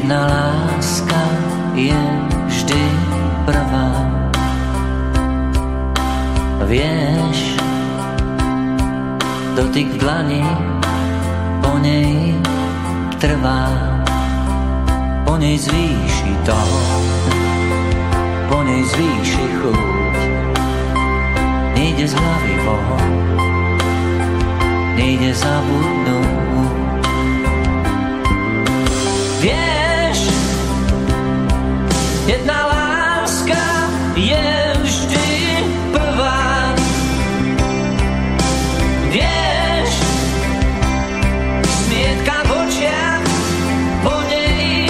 Jedna láska je vždy prvá. Vieš, dotyk v dlani po nej trvá. Po nej zvýši to, po nej zvýši chuť. Nejde z hlavy von, nejde zabudnúť. Vieš, jedna láska je vždy prvá. Vieš, smietka v očiach po nej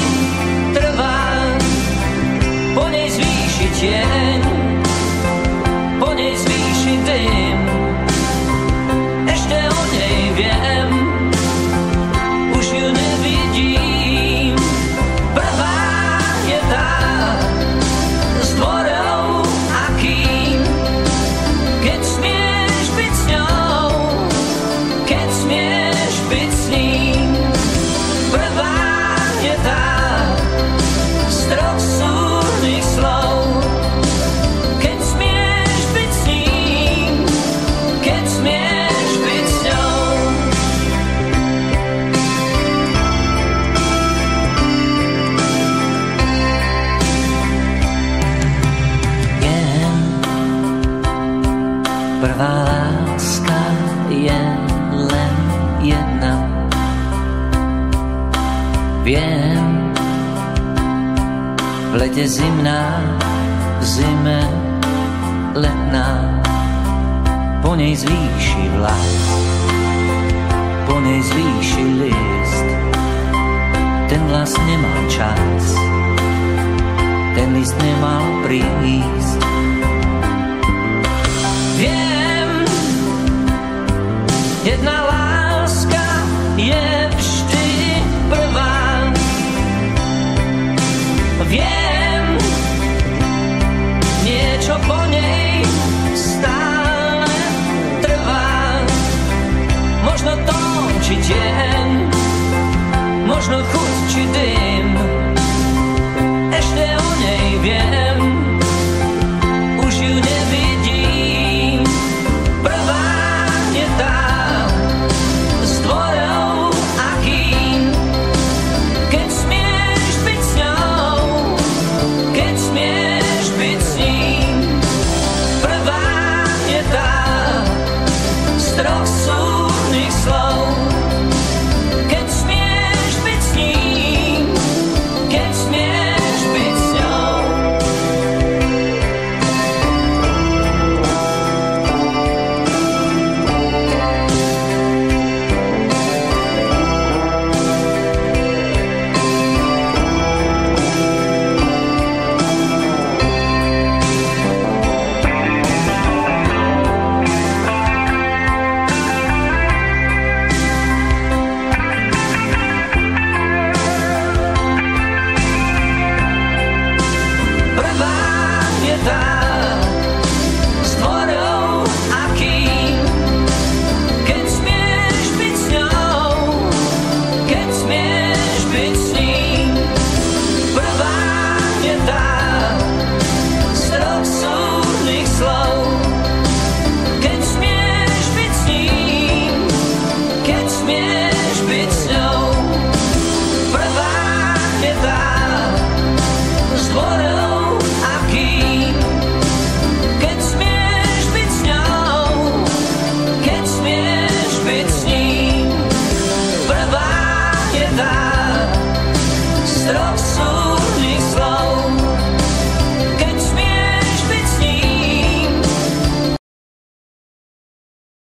trvá. Po nej zvýši tieň, po nej zvýši dym. Ešte o nej viem, už ju nevidím. Prvá je tá s dvorou akým. Keď smieš byť s ňou, keď smieš byť s ním. Prvá je tá z troch súrnych slov. Keď smieš byť s ním, keď smieš byť s ňou. Prvá láska je len jedna. Viem, v lete zimná, v zime letná. Po nej zvýši vlak, po nej zvýši list. Ten vlas nemal čas, ten list nemal prísť. Viem, jedna